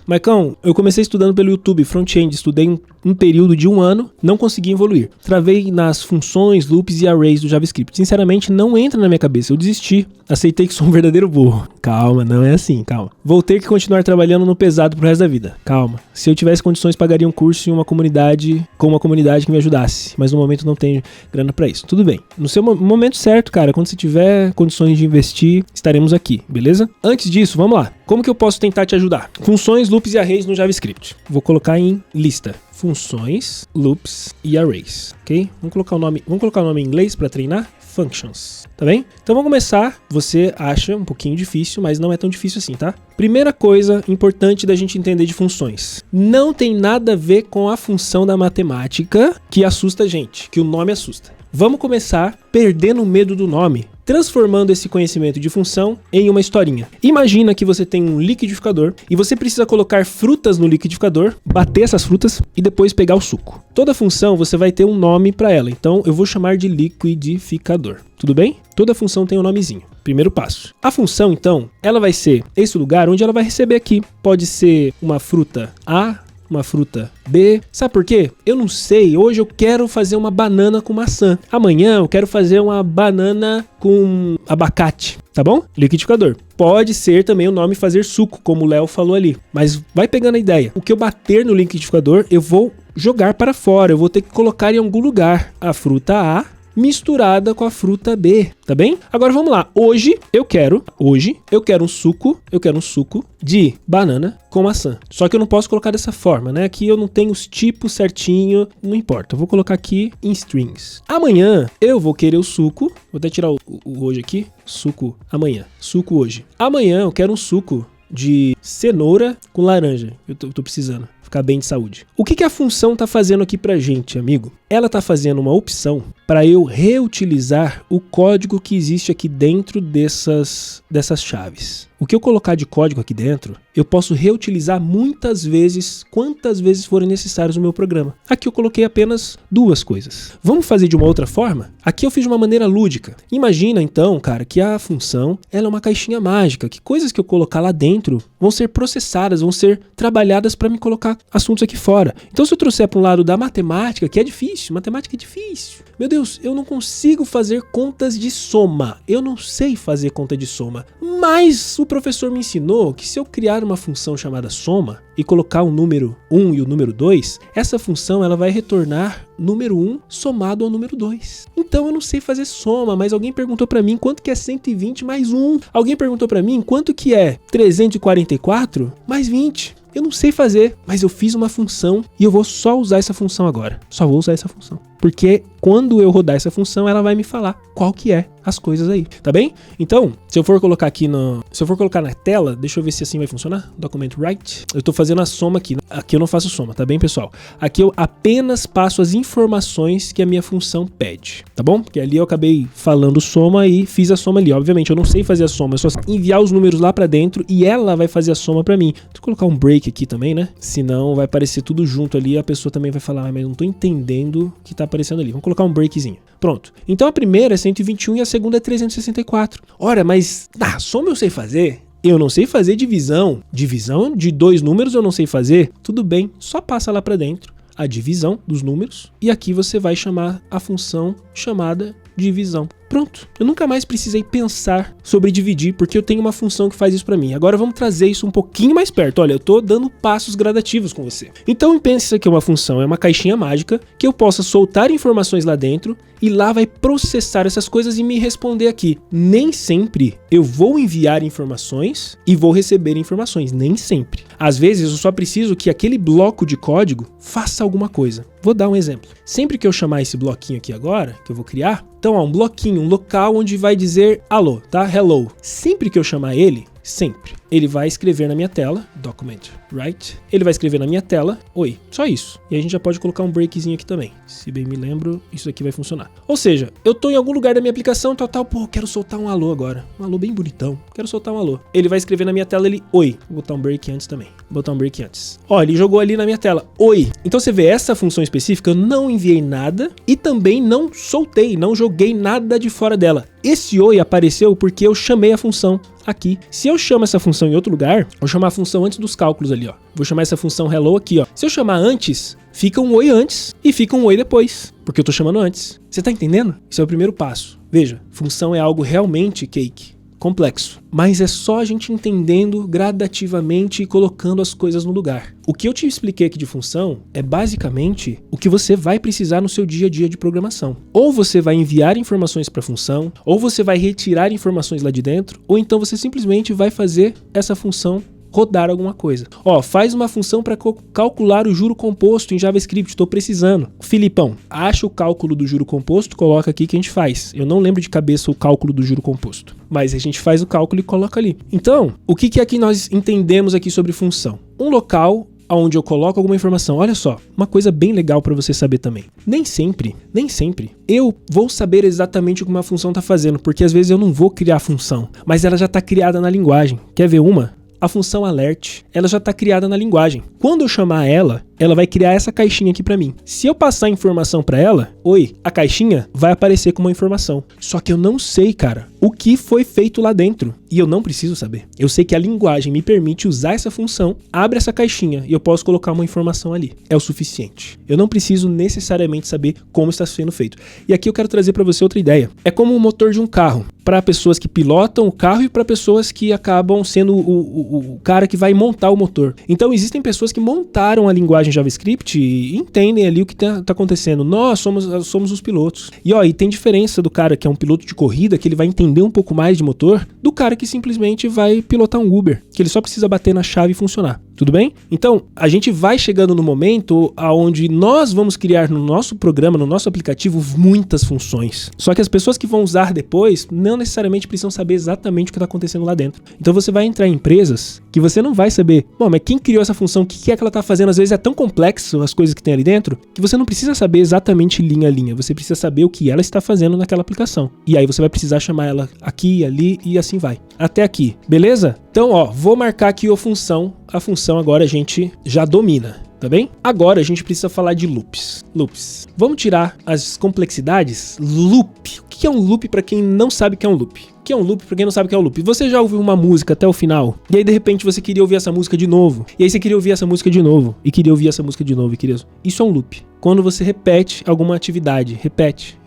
Maicão, eu comecei estudando pelo YouTube, front-end, estudei um período de 1 ano, não consegui evoluir. Travei nas funções, loops e arrays do JavaScript. Sinceramente, não entra na minha cabeça, eu desisti. Aceitei que sou um verdadeiro burro. Calma, não é assim, calma. Vou ter que continuar trabalhando no pesado pro resto da vida. Calma. Se eu tivesse condições, pagaria um curso em uma comunidade, com uma comunidade que me ajudasse. Mas no momento não tenho grana pra isso. Tudo bem. No seu momento certo, cara, quando você tiver condições de investir, estaremos aqui, beleza? Antes disso, vamos lá. Como que eu posso tentar te ajudar? Funções, loops e arrays no JavaScript. Vou colocar em lista. Funções, loops e arrays, ok? Vamos colocar o nome em inglês para treinar? Functions, tá bem? Então vamos começar. Você acha um pouquinho difícil, mas não é tão difícil assim, tá? Primeira coisa importante da gente entender de funções. Não tem nada a ver com a função da matemática que assusta a gente, que o nome assusta. Vamos começar perdendo o medo do nome, transformando esse conhecimento de função em uma historinha. Imagina que você tem um liquidificador e você precisa colocar frutas no liquidificador, bater essas frutas e depois pegar o suco. Toda função você vai ter um nome para ela, então eu vou chamar de liquidificador. Tudo bem? Toda função tem um nomezinho. Primeiro passo. A função, então, ela vai ser esse lugar onde ela vai receber aqui. Pode ser uma fruta A, uma fruta B. Sabe por quê? Eu não sei. Hoje eu quero fazer uma banana com maçã. Amanhã eu quero fazer uma banana com abacate. Tá bom? Liquidificador. Pode ser também o nome fazer suco, como o Léo falou ali. Mas vai pegando a ideia. O que eu bater no liquidificador, eu vou jogar para fora. Eu vou ter que colocar em algum lugar a fruta A misturada com a fruta B, tá bem? Agora vamos lá. Hoje eu quero um suco de banana com maçã. Só que eu não posso colocar dessa forma, né? Aqui eu não tenho os tipos certinho, não importa. Eu vou colocar aqui em strings. Amanhã eu vou querer o suco, vou até tirar o hoje aqui, suco amanhã, suco hoje. Amanhã eu quero um suco de cenoura com laranja. Eu tô precisando ficar bem de saúde. O que a função tá fazendo aqui pra gente, amigo? Ela tá fazendo uma opção para eu reutilizar o código que existe aqui dentro dessas chaves. O que eu colocar de código aqui dentro, eu posso reutilizar muitas vezes, quantas vezes forem necessárias no meu programa. Aqui eu coloquei apenas 2 coisas. Vamos fazer de uma outra forma? Aqui eu fiz de uma maneira lúdica. Imagina então, cara, que a função ela é uma caixinha mágica, que coisas que eu colocar lá dentro vão ser processadas, vão ser trabalhadas para me colocar assuntos aqui fora. Então se eu trouxer para um lado da matemática, que é difícil, matemática é difícil. Meu Deus, eu não consigo fazer contas de soma. Eu não sei fazer conta de soma. Mas o professor me ensinou que se eu criar uma função chamada soma e colocar o número 1 e o número 2, essa função ela vai retornar número 1 somado ao número 2. Então eu não sei fazer soma, mas alguém perguntou para mim quanto que é 120 mais 1. Alguém perguntou para mim quanto que é 344 mais 20. Eu não sei fazer, mas eu fiz uma função e eu vou só usar essa função agora. Só vou usar essa função. Porque quando eu rodar essa função, ela vai me falar qual que é as coisas aí, tá bem? Então, se eu for colocar aqui se eu for colocar na tela, deixa eu ver se assim vai funcionar. Document write. Eu tô fazendo a soma aqui. Aqui eu não faço soma, tá bem, pessoal? Aqui eu apenas passo as informações que a minha função pede, tá bom? Porque ali eu acabei falando soma e fiz a soma ali. Obviamente, eu não sei fazer a soma, é só enviar os números lá pra dentro e ela vai fazer a soma pra mim. Deixa eu colocar um break aqui também, né? Senão vai aparecer tudo junto ali e a pessoa também vai falar, mas eu não tô entendendo o que tá aparecendo ali. Vamos colocar um breakzinho. Pronto. Então a primeira é 121 e a segunda é 364. Ora, mas soma eu sei fazer? Eu não sei fazer divisão. Divisão de 2 números eu não sei fazer? Tudo bem, só passa lá para dentro a divisão dos números e aqui você vai chamar a função chamada divisão. Pronto, eu nunca mais precisei pensar sobre dividir, porque eu tenho uma função que faz isso pra mim. Agora vamos trazer isso um pouquinho mais perto. Olha, eu tô dando passos gradativos com você. Então pense que uma função é uma caixinha mágica que eu possa soltar informações lá dentro e lá vai processar essas coisas e me responder aqui. Nem sempre eu vou enviar informações e vou receber informações, nem sempre. Às vezes eu só preciso que aquele bloco de código faça alguma coisa. Vou dar um exemplo. Sempre que eu chamar esse bloquinho aqui agora, que eu vou criar, então um bloquinho, um local onde vai dizer alô, tá? Hello. Sempre que eu chamar ele, ele vai escrever na minha tela, document write, ele vai escrever na minha tela, oi, só isso. E a gente já pode colocar um breakzinho aqui também. Se bem me lembro, isso aqui vai funcionar. Ou seja, eu tô em algum lugar da minha aplicação, quero soltar um alô agora. Um alô bem bonitão, quero soltar um alô. Ele vai escrever na minha tela, oi. Vou botar um break antes também. Ó, ele jogou ali na minha tela, oi. Então você vê, essa função específica, eu não enviei nada e também não soltei, não joguei nada de fora dela. Esse oi apareceu porque eu chamei a função. aqui. Se eu chamo essa função em outro lugar, vou chamar a função antes dos cálculos ali, ó. Vou chamar essa função hello aqui, ó. Se eu chamar antes, fica um oi antes e fica um oi depois, porque eu tô chamando antes. Você tá entendendo? Esse é o primeiro passo. Veja, função é algo realmente cake. Complexo, mas é só a gente entendendo gradativamente e colocando as coisas no lugar. O que eu te expliquei aqui de função é basicamente o que você vai precisar no seu dia a dia de programação. Ou você vai enviar informações para a função, ou você vai retirar informações lá de dentro, ou então você simplesmente vai fazer essa função rodar alguma coisa. Ó, faz uma função para calcular o juro composto em JavaScript, estou precisando. Filipão, acha o cálculo do juro composto, coloca aqui que a gente faz. Eu não lembro de cabeça o cálculo do juro composto, mas a gente faz o cálculo e coloca ali. Então, o que é que nós entendemos aqui sobre função? Um local onde eu coloco alguma informação. Olha só, uma coisa bem legal para você saber também. Nem sempre, eu vou saber exatamente o que uma função está fazendo, porque às vezes eu não vou criar a função, mas ela já está criada na linguagem. Quer ver uma? A função alert, ela já está criada na linguagem. Quando eu chamar ela vai criar essa caixinha aqui para mim. Se eu passar informação para ela, a caixinha vai aparecer com uma informação. Só que eu não sei, cara, o que foi feito lá dentro. E eu não preciso saber. Eu sei que a linguagem me permite usar essa função, abre essa caixinha e eu posso colocar uma informação ali. É o suficiente. Eu não preciso necessariamente saber como está sendo feito. E aqui eu quero trazer para você outra ideia. É como o motor de um carro. Para pessoas que pilotam o carro e para pessoas que acabam sendo o cara que vai montar o motor. Então existem pessoas que montaram a linguagem JavaScript e entendem ali o que tá acontecendo. Nós somos os pilotos. E tem diferença do cara que é um piloto de corrida, que ele vai entender um pouco mais de motor, do cara que simplesmente vai pilotar um Uber, que ele só precisa bater na chave e funcionar. Tudo bem? Então, a gente vai chegando no momento onde nós vamos criar no nosso programa, no nosso aplicativo, muitas funções. Só que as pessoas que vão usar depois não necessariamente precisam saber exatamente o que está acontecendo lá dentro. Então você vai entrar em empresas que você não vai saber, mas quem criou essa função, o que é que ela está fazendo? Às vezes é tão complexo as coisas que tem ali dentro, que você não precisa saber exatamente linha a linha, você precisa saber o que ela está fazendo naquela aplicação. E aí você vai precisar chamar ela aqui, ali e assim vai. Até aqui, beleza? Então, vou marcar aqui a função agora a gente já domina, tá bem? Agora a gente precisa falar de loops. Vamos tirar as complexidades? Loop. O que é um loop para quem não sabe o que é um loop? O que é um loop para quem não sabe o que é um loop? Você já ouviu uma música até o final, e aí de repente você queria ouvir essa música de novo, e aí você queria ouvir essa música de novo, e queria ouvir essa música de novo, Isso é um loop. Quando você repete alguma atividade, repete.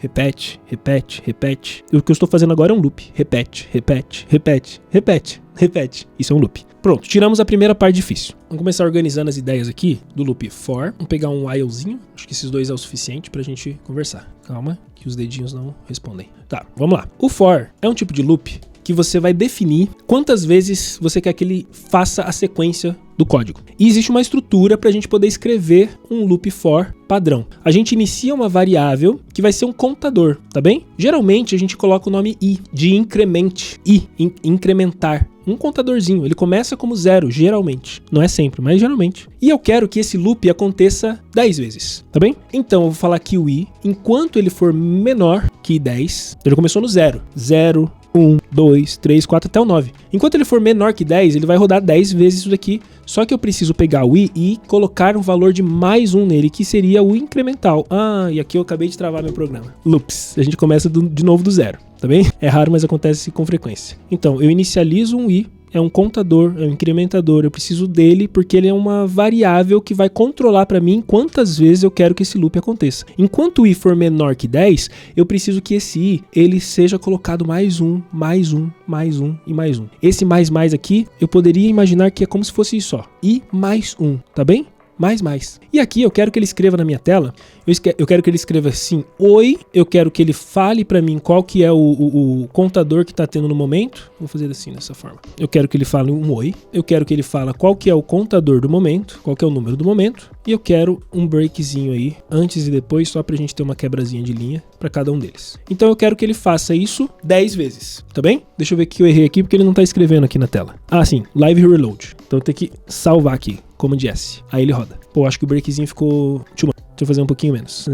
O que eu estou fazendo agora é um loop. Repete. Isso é um loop. Pronto, tiramos a primeira parte difícil. Vamos começar organizando as ideias aqui do loop for. Vamos pegar um whilezinho. Acho que esses dois é o suficiente pra gente conversar. Calma, que os dedinhos não respondem. Tá, vamos lá. O for é um tipo de loop que você vai definir quantas vezes você quer que ele faça a sequência do código. E existe uma estrutura para a gente poder escrever um loop for padrão. A gente inicia uma variável que vai ser um contador, tá bem? Geralmente a gente coloca o nome i, de incrementar. Um contadorzinho, ele começa como 0, geralmente. Não é sempre, mas geralmente. E eu quero que esse loop aconteça 10 vezes, tá bem? Então eu vou falar que o i, enquanto ele for menor que 10, ele começou no 0. 0, 1, 2, 3, 4 até o 9. Enquanto ele for menor que 10, ele vai rodar 10 vezes isso daqui. Só que eu preciso pegar o i e colocar um valor de mais um nele, que seria o incremental. E aqui eu acabei de travar meu programa. Loops. A gente começa de novo do 0, tá bem? É raro, mas acontece com frequência. Então, eu inicializo um i, é um contador, é um incrementador, eu preciso dele porque ele é uma variável que vai controlar para mim quantas vezes eu quero que esse loop aconteça. Enquanto o i for menor que 10, eu preciso que esse i, ele seja colocado mais um e mais um. Esse mais aqui, eu poderia imaginar que é como se fosse isso, ó. I mais um, tá bem? Mais. E aqui eu quero que ele escreva na minha tela, eu quero que ele escreva assim, oi, eu quero que ele fale pra mim qual que é o contador que tá tendo no momento. Vou fazer assim, dessa forma. Eu quero que ele fale um oi, eu quero que ele fale qual que é o contador do momento, qual que é o número do momento, e eu quero um breakzinho aí, antes e depois, só pra gente ter uma quebrazinha de linha pra cada um deles. Então eu quero que ele faça isso 10 vezes, tá bem? Deixa eu ver que eu errei aqui, porque ele não tá escrevendo aqui na tela. Sim, live reload. Então eu tenho que salvar aqui. Como de S. Aí ele roda. Pô, acho que o breakzinho ficou... Deixa eu fazer um pouquinho menos.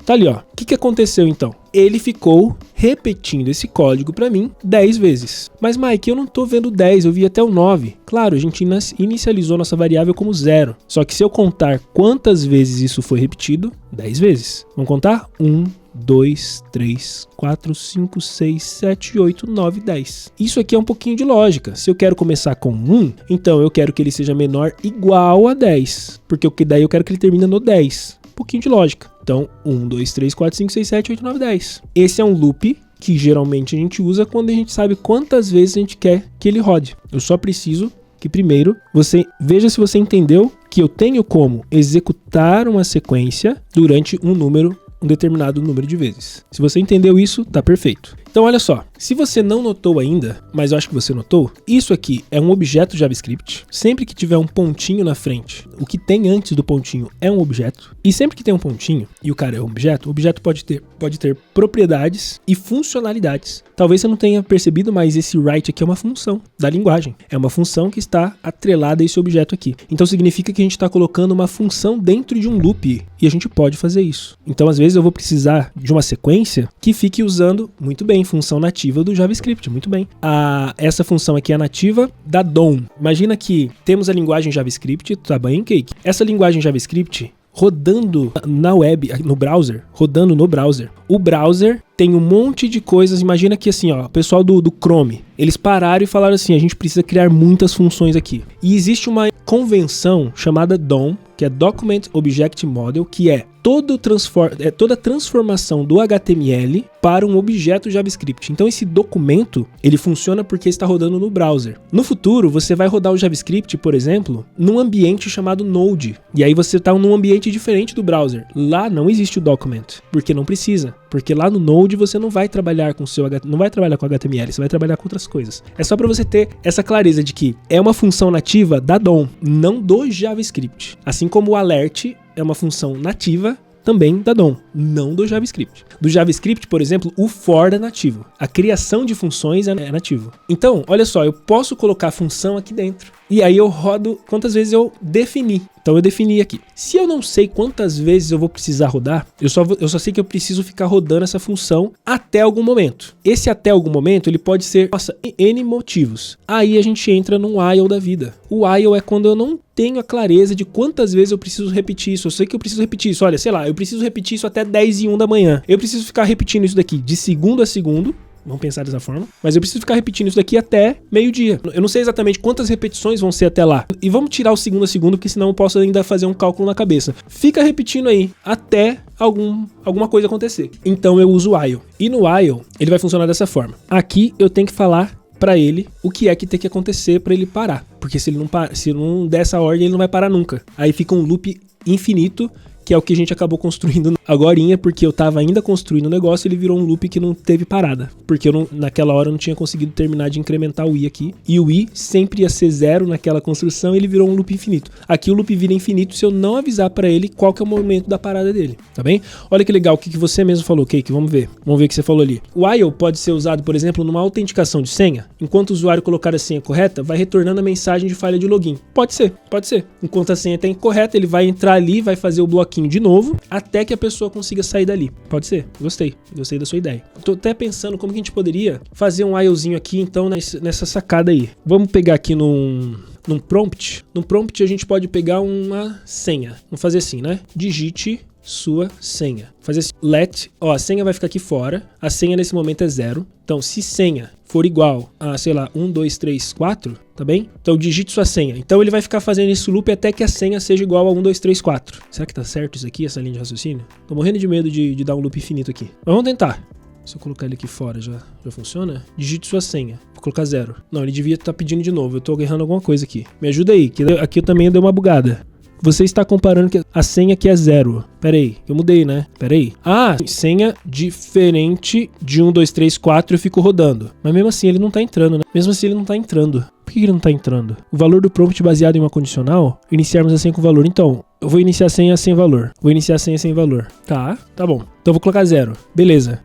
Tá ali, ó. O que aconteceu então? Ele ficou repetindo esse código pra mim 10 vezes. Mas, Mike, eu não tô vendo 10, eu vi até o 9. Claro, a gente inicializou nossa variável como 0. Só que se eu contar quantas vezes isso foi repetido, 10 vezes. Vamos contar? 1, 2, 3, 4, 5, 6, 7, 8, 9, 10. Isso aqui é um pouquinho de lógica. Se eu quero começar com 1, então eu quero que ele seja menor igual a 10. Porque daí eu quero que ele termine no 10. Um pouquinho de lógica. Então, 1, 2, 3, 4, 5, 6, 7, 8, 9, 10. Esse é um loop que geralmente a gente usa quando a gente sabe quantas vezes a gente quer que ele rode. Eu só preciso que primeiro você veja se você entendeu que eu tenho como executar uma sequência durante um determinado número de vezes. Se você entendeu isso, tá perfeito. Então olha só, se você não notou ainda, mas eu acho que você notou, isso aqui é um objeto JavaScript. Sempre que tiver um pontinho na frente, o que tem antes do pontinho é um objeto. E sempre que tem um pontinho e o cara é um objeto, o objeto pode ter propriedades e funcionalidades. Talvez você não tenha percebido, mas esse write aqui é uma função da linguagem. É uma função que está atrelada a esse objeto aqui. Então significa que a gente está colocando uma função dentro de um loop e a gente pode fazer isso. Então às vezes eu vou precisar de uma sequência que fique usando, muito bem, função nativa do JavaScript, muito bem. Essa função aqui é nativa da DOM. Imagina que temos a linguagem JavaScript, tá bem, Cake? Essa linguagem JavaScript rodando na web, no browser, O browser tem um monte de coisas. Imagina que assim, ó, o pessoal do Chrome, eles pararam e falaram assim, a gente precisa criar muitas funções aqui. E existe uma convenção chamada DOM, que é Document Object Model, que é toda transformação do HTML para um objeto JavaScript. Então esse documento, ele funciona porque está rodando no browser. No futuro, você vai rodar o JavaScript, por exemplo, num ambiente chamado Node. E aí você está num ambiente diferente do browser. Lá não existe o document, porque não precisa. Porque lá no Node você não vai trabalhar com HTML, você vai trabalhar com outras coisas. É só para você ter essa clareza de que é uma função nativa da DOM, não do JavaScript. Assim como o alert é uma função nativa também da DOM, não do JavaScript. Do JavaScript, por exemplo, o for é nativo. A criação de funções é nativo. Então, olha só, eu posso colocar a função aqui dentro. E aí eu rodo quantas vezes eu defini. Então eu defini aqui. Se eu não sei quantas vezes eu vou precisar rodar, eu só sei que eu preciso ficar rodando essa função até algum momento. Esse até algum momento, ele pode ser, N motivos. Aí a gente entra num while da vida. O while é quando eu não tenho a clareza de quantas vezes eu preciso repetir isso. Eu sei que eu preciso repetir isso. Olha, sei lá, eu preciso repetir isso até 10:01 da manhã. Eu preciso ficar repetindo isso daqui de segundo a segundo. Vamos pensar dessa forma. Mas eu preciso ficar repetindo isso daqui até meio-dia. Eu não sei exatamente quantas repetições vão ser até lá. E vamos tirar o segundo a segundo, porque senão eu posso ainda fazer um cálculo na cabeça. Fica repetindo aí até alguma coisa acontecer. Então eu uso o while. E no while, ele vai funcionar dessa forma. Aqui eu tenho que falar para ele o que é que tem que acontecer para ele parar. Porque se não der essa ordem, ele não vai parar nunca. Aí fica um loop infinito, que é o que a gente acabou construindo agorinha, porque eu tava ainda construindo o negócio, ele virou um loop que não teve parada, porque naquela hora eu não tinha conseguido terminar de incrementar o i aqui, e o i sempre ia ser 0 naquela construção, ele virou um loop infinito. Aqui o loop vira infinito se eu não avisar para ele qual que é o momento da parada dele, tá bem? Olha que legal, o que você mesmo falou, Cake, vamos ver o que você falou ali. O while pode ser usado, por exemplo, numa autenticação de senha. Enquanto o usuário colocar a senha correta, vai retornando a mensagem de falha de login. Pode ser. Enquanto a senha está incorreta, ele vai entrar ali, vai fazer o bloquinho de novo, até que a pessoa consiga sair dali. Pode ser. Gostei da sua ideia. Tô até pensando como que a gente poderia fazer um whilezinho aqui, então, nessa sacada aí. Vamos pegar aqui num prompt. No prompt a gente pode pegar uma senha. Vamos fazer assim, né? Digite sua senha. Fazer assim, a senha vai ficar aqui fora. A senha nesse momento é 0. Então, se senha for igual a, sei lá, 1, 2, 3, 4, tá bem? Então, digite sua senha. Então, ele vai ficar fazendo esse loop até que a senha seja igual a 1, 2, 3, 4. Será que tá certo isso aqui, essa linha de raciocínio? Tô morrendo de medo de dar um loop infinito aqui. Mas vamos tentar. Se eu colocar ele aqui fora, já funciona? Digite sua senha. Vou colocar 0. Não, ele devia estar pedindo de novo. Eu tô errando alguma coisa aqui. Me ajuda aí, que aqui eu também dei uma bugada. Você está comparando que a senha aqui é 0. Pera aí, eu mudei, né? Pera aí. Senha diferente de 1, 2, 3, 4 eu fico rodando. Mas mesmo assim ele não tá entrando, né? Por que ele não tá entrando? O valor do prompt baseado em uma condicional, iniciarmos a senha com valor. Então, eu vou iniciar a senha sem valor. Tá bom. Então eu vou colocar 0. Beleza.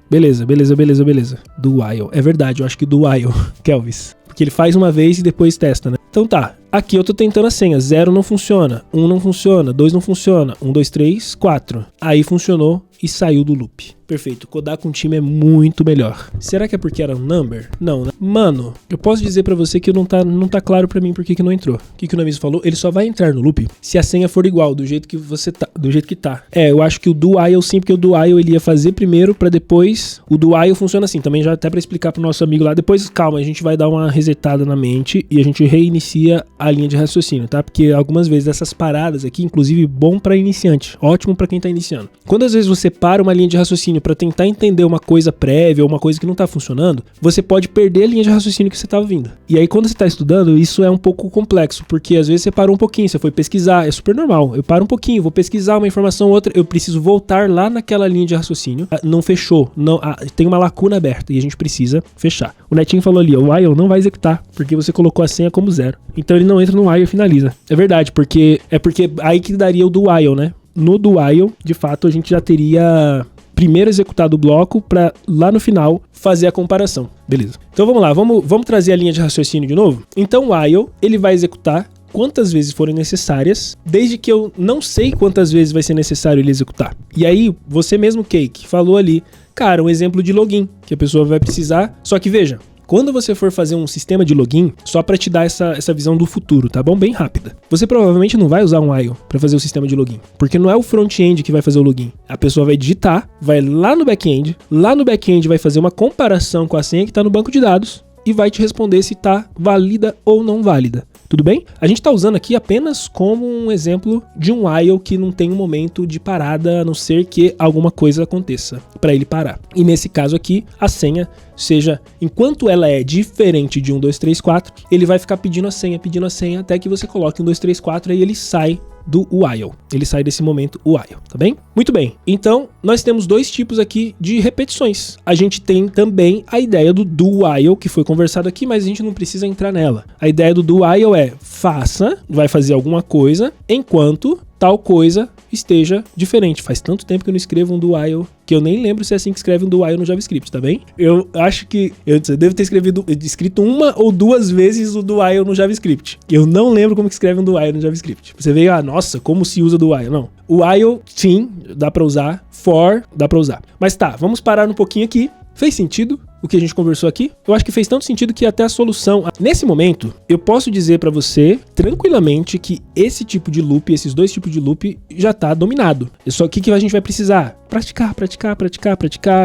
Do while. É verdade, eu acho que do while, Kelvis. Porque ele faz uma vez e depois testa, né? Então tá. Aqui eu tô tentando a senha. 0 não funciona. 1 não funciona. 2 não funciona. 1, 2, 3, 4. Aí funcionou e saiu do loop. Perfeito. Codar com time é muito melhor. Será que é porque era um number? Não, né? Mano, eu posso dizer pra você que não tá claro pra mim por que não entrou. O que o Namiso falou? Ele só vai entrar no loop se a senha for igual, do jeito que você tá, do jeito que tá. Eu acho que o do while sim, porque o do while ele ia fazer primeiro pra depois. O do while funciona assim, também já até pra explicar pro nosso amigo lá. Depois, calma, a gente vai dar uma resetada na mente e a gente reinicia a linha de raciocínio, tá? Porque algumas vezes essas paradas aqui, inclusive bom pra iniciante, ótimo pra quem tá iniciando. Quando às vezes você para uma linha de raciocínio pra tentar entender uma coisa prévia ou uma coisa que não tá funcionando, você pode perder a linha de raciocínio que você tava vindo. E aí quando você tá estudando, isso é um pouco complexo, porque às vezes você parou um pouquinho, você foi pesquisar, é super normal. Eu paro um pouquinho, vou pesquisar uma informação ou outra, eu preciso voltar lá naquela linha de raciocínio. Não fechou, não, tem uma lacuna aberta e a gente precisa fechar. O Netinho falou ali, o while não vai executar, porque você colocou a senha como 0. Então ele não entra no while e finaliza. É verdade, porque aí que daria o do while, né? No do while, de fato, a gente já teria primeiro executado o bloco para lá no final fazer a comparação. Beleza. Então vamos lá, vamos trazer a linha de raciocínio de novo? Então o while, ele vai executar quantas vezes forem necessárias, desde que eu não sei quantas vezes vai ser necessário ele executar. E aí, você mesmo, Cake, falou ali, cara, um exemplo de login, que a pessoa vai precisar, só que veja, quando você for fazer um sistema de login, só para te dar essa visão do futuro, tá bom? Bem rápida. Você provavelmente não vai usar um while para fazer o sistema de login, porque não é o front-end que vai fazer o login. A pessoa vai digitar, vai lá no back-end vai fazer uma comparação com a senha que está no banco de dados e vai te responder se está válida ou não válida. Tudo bem? A gente está usando aqui apenas como um exemplo de um while que não tem um momento de parada, a não ser que alguma coisa aconteça para ele parar. E nesse caso aqui, a senha, seja, enquanto ela é diferente de 1, 2, 3, 4, ele vai ficar pedindo a senha, até que você coloque 1, 2, 3, 4 e ele sai do while. Ele sai desse momento while, tá bem? Muito bem. Então, nós temos dois tipos aqui de repetições. A gente tem também a ideia do do while, que foi conversado aqui, mas a gente não precisa entrar nela. A ideia do do while é vai fazer alguma coisa, enquanto tal coisa esteja diferente. Faz tanto tempo que eu não escrevo um do while que eu nem lembro se é assim que escreve um do while no JavaScript, tá bem? Eu acho que eu devo ter escrito uma ou duas vezes o do while no JavaScript. Eu não lembro como que escreve um do while no JavaScript. Você veio, nossa, como se usa do while? Não. O while, sim, dá pra usar. For, dá pra usar. Mas tá, vamos parar um pouquinho aqui. Fez sentido o que a gente conversou aqui? Eu acho que fez tanto sentido que até a solução... Nesse momento, eu posso dizer pra você tranquilamente que esse tipo de loop, esses dois tipos de loop já tá dominado. Só que a gente vai precisar? Praticar,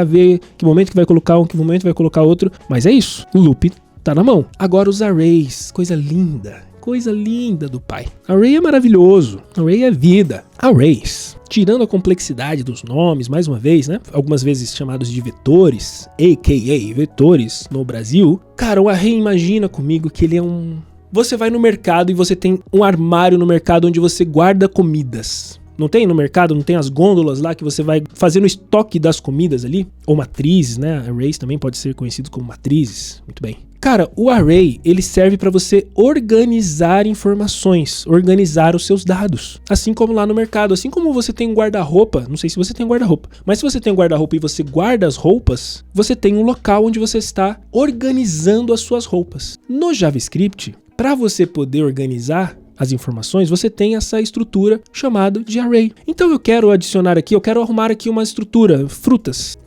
ver que momento que vai colocar um, que momento vai colocar outro. Mas é isso, o loop tá na mão. Agora os arrays, coisa linda do pai. Array é maravilhoso, array é vida. Arrays, tirando a complexidade dos nomes, mais uma vez, né? Algumas vezes chamados de vetores, a.k.a. vetores no Brasil. Cara, o array, imagina comigo que ele é um... Você vai no mercado e você tem um armário no mercado onde você guarda comidas. Não tem no mercado, não tem as gôndolas lá que você vai fazendo estoque das comidas ali? Ou matrizes, né? Arrays também pode ser conhecido como matrizes. Muito bem. Cara, o array, ele serve para você organizar informações, organizar os seus dados. Assim como lá no mercado, assim como você tem um guarda-roupa, não sei se você tem um guarda-roupa, mas se você tem um guarda-roupa e você guarda as roupas, você tem um local onde você está organizando as suas roupas. No JavaScript, para você poder organizar as informações, você tem essa estrutura chamada de array. Então eu quero adicionar aqui, eu quero arrumar aqui uma estrutura, frutas.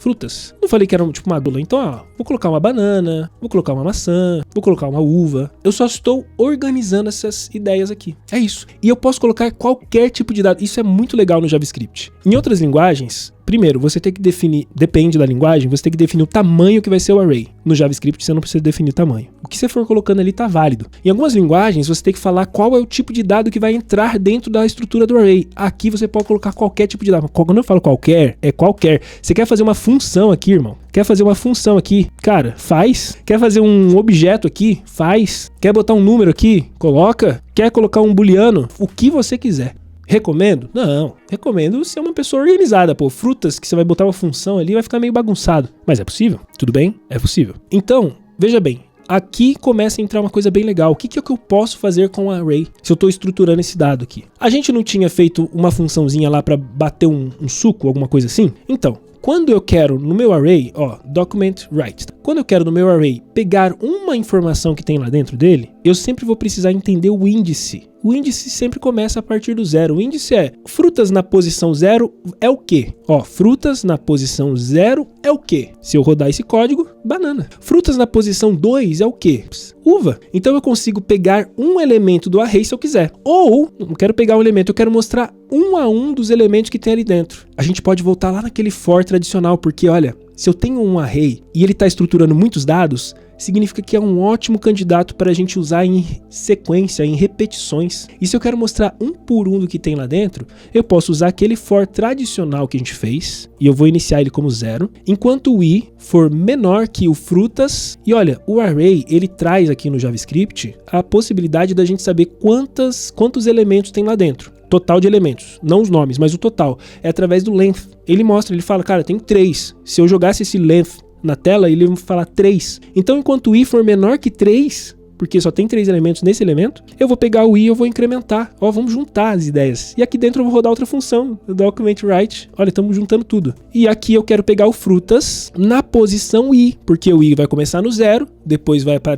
Não falei que era tipo uma gula, então vou colocar uma banana, vou colocar uma maçã, vou colocar uma uva. Eu só estou organizando essas ideias aqui. É isso. E eu posso colocar qualquer tipo de dado. Isso é muito legal no JavaScript. Em outras linguagens, primeiro, você tem que definir, depende da linguagem, você tem que definir o tamanho que vai ser o array. No JavaScript, você não precisa definir o tamanho. O que você for colocando ali tá válido. Em algumas linguagens, você tem que falar qual é o tipo de dado que vai entrar dentro da estrutura do array. Aqui você pode colocar qualquer tipo de dado. Quando eu falo qualquer, é qualquer. Você quer fazer uma função aqui, irmão? Quer fazer uma função aqui? Cara, faz. Quer fazer um objeto aqui? Faz. Quer botar um número aqui? Coloca. Quer colocar um booleano? O que você quiser. Recomendo? Não. Recomendo ser uma pessoa organizada. Pô, frutas que você vai botar uma função ali vai ficar meio bagunçado. Mas é possível? Tudo bem? É possível. Então, veja bem. Aqui começa a entrar uma coisa bem legal. O que é que eu posso fazer com o array se eu estou estruturando esse dado aqui? A gente não tinha feito uma funçãozinha lá para bater um suco, alguma coisa assim? Então, quando eu quero no meu array, document write. quando eu quero no meu array pegar uma informação que tem lá dentro dele, eu sempre vou precisar entender o índice. O índice sempre começa a partir do 0. O índice é frutas na posição 0 é o quê? Ó, frutas na posição 0 é o quê? Se eu rodar esse código, banana. Frutas na posição 2 é o quê? Uva. Então eu consigo pegar um elemento do array se eu quiser. Ou, não quero pegar um elemento, eu quero mostrar um a um dos elementos que tem ali dentro. A gente pode voltar lá naquele for tradicional, porque olha, se eu tenho um array e ele está estruturando muitos dados, significa que é um ótimo candidato para a gente usar em sequência, em repetições. E se eu quero mostrar um por um do que tem lá dentro, eu posso usar aquele for tradicional que a gente fez, e eu vou iniciar ele como 0, enquanto o i for menor que o frutas. E olha, o array, ele traz aqui no JavaScript a possibilidade da gente saber quantos elementos tem lá dentro. Total de elementos, não os nomes, mas o total. É através do length. Ele mostra, ele fala, cara, tem 3. Se eu jogasse esse length na tela, ele vai falar 3. Então, enquanto o i for menor que 3, porque só tem 3 elementos nesse elemento, eu vou pegar o i e eu vou incrementar. Ó, vamos juntar as ideias. E aqui dentro eu vou rodar outra função, o document_write. Olha, estamos juntando tudo. E aqui eu quero pegar o frutas na posição i, porque o i vai começar no 0, depois vai para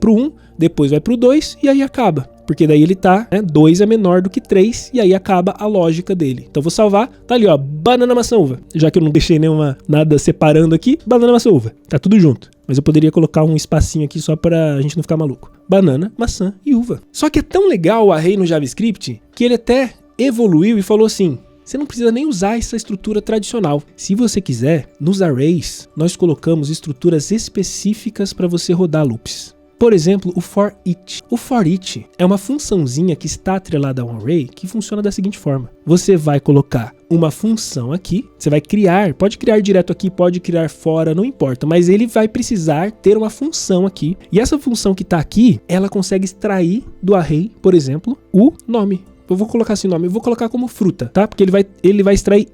o 1, depois vai para o 2 e aí acaba. Porque daí ele tá, 2 é menor do que 3, e aí acaba a lógica dele. Então vou salvar, tá ali ó, banana, maçã, uva. Já que eu não deixei nada separando aqui, banana, maçã, uva. Tá tudo junto. Mas eu poderia colocar um espacinho aqui só pra gente não ficar maluco. Banana, maçã e uva. Só que é tão legal o array no JavaScript, que ele até evoluiu e falou assim, você não precisa nem usar essa estrutura tradicional. Se você quiser, nos arrays, nós colocamos estruturas específicas para você rodar loops. Por exemplo, o for each. O for each é uma funçãozinha que está atrelada a um array que funciona da seguinte forma. Você vai colocar uma função aqui, você vai criar, pode criar direto aqui, pode criar fora, não importa, mas ele vai precisar ter uma função aqui. E essa função que está aqui, ela consegue extrair do array, por exemplo, o nome. Eu vou colocar esse nome, eu vou colocar como fruta, tá? Porque ele vai extrair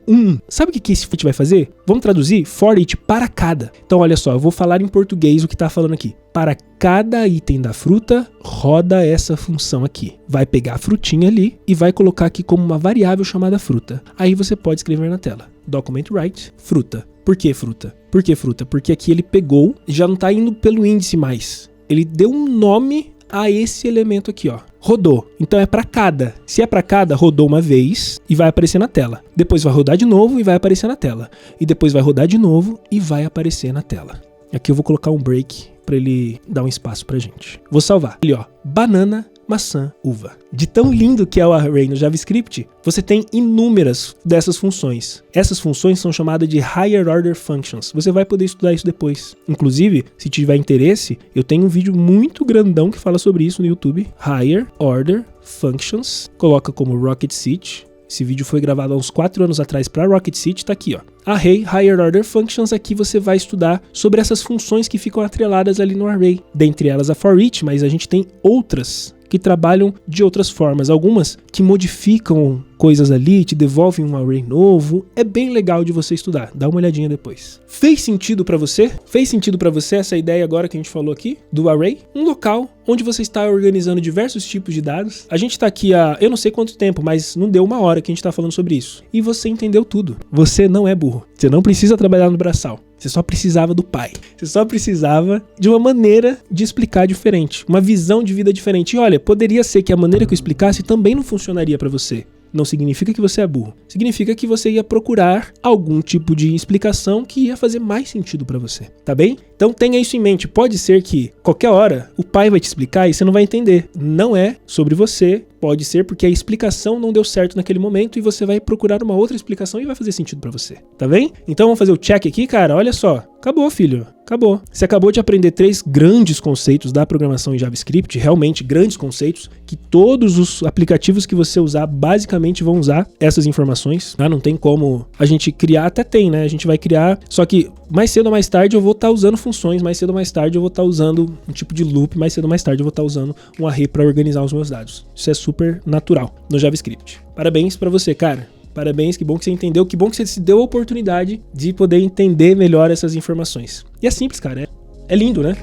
Sabe o que esse for each vai fazer? Vamos traduzir for each para cada. Então olha só, eu vou falar em português o que tá falando aqui. Para cada item da fruta, roda essa função aqui. Vai pegar a frutinha ali e vai colocar aqui como uma variável chamada fruta. Aí você pode escrever na tela. document_write fruta. Por que fruta? Por que fruta? Porque aqui ele pegou, já não tá indo pelo índice mais. Ele deu um nome a esse elemento aqui, ó. Rodou. Então é para cada. Se é para cada, rodou uma vez e vai aparecer na tela. Depois vai rodar de novo e vai aparecer na tela. E depois vai rodar de novo e vai aparecer na tela. Aqui eu vou colocar um break para ele dar um espaço pra gente. Vou salvar. Ali, ó. Banana, maçã, uva. De tão lindo que é o array no JavaScript, você tem inúmeras dessas funções. Essas funções são chamadas de Higher Order Functions. Você vai poder estudar isso depois. Inclusive, se tiver interesse, eu tenho um vídeo muito grandão que fala sobre isso no YouTube. Higher Order Functions. Coloca como Rocket City. Esse vídeo foi gravado há uns 4 anos atrás para Rocket City, tá aqui, ó. Array Higher Order Functions, aqui você vai estudar sobre essas funções que ficam atreladas ali no array. Dentre elas a for each, mas a gente tem outras que trabalham de outras formas. Algumas que modificam coisas ali, te devolvem um array novo. É bem legal de você estudar. Dá uma olhadinha depois. Fez sentido para você? Fez sentido para você essa ideia agora que a gente falou aqui do array? Um local onde você está organizando diversos tipos de dados. A gente está aqui há eu não sei quanto tempo, mas não deu 1 hora que a gente está falando sobre isso. E você entendeu tudo. Você não é burro. Você não precisa trabalhar no braçal. Você só precisava do pai. Você só precisava de uma maneira de explicar diferente. Uma visão de vida diferente. E olha, poderia ser que a maneira que eu explicasse também não funcionaria para você. Não significa que você é burro. Significa que você ia procurar algum tipo de explicação que ia fazer mais sentido para você. Tá bem? Então tenha isso em mente. Pode ser que qualquer hora o pai vai te explicar e você não vai entender. Não é sobre você. Pode ser porque a explicação não deu certo naquele momento e você vai procurar uma outra explicação e vai fazer sentido pra você. Tá bem? Então vamos fazer o check aqui, cara. Olha só. Acabou, filho. Acabou. Você acabou de aprender 3 grandes conceitos da programação em JavaScript. Realmente grandes conceitos que todos os aplicativos que você usar basicamente vão usar essas informações. Tá? Não tem como a gente criar. Até tem, né? A gente vai criar. Só que mais cedo ou mais tarde eu vou estar usando funções. Mais cedo ou mais tarde eu vou estar usando um tipo de loop. Mais cedo ou mais tarde eu vou estar usando um array para organizar os meus dados. Isso é super natural no JavaScript. Parabéns pra você, cara. Parabéns, que bom que você entendeu, que bom que você se deu a oportunidade de poder entender melhor essas informações. E é simples, cara. É lindo, né?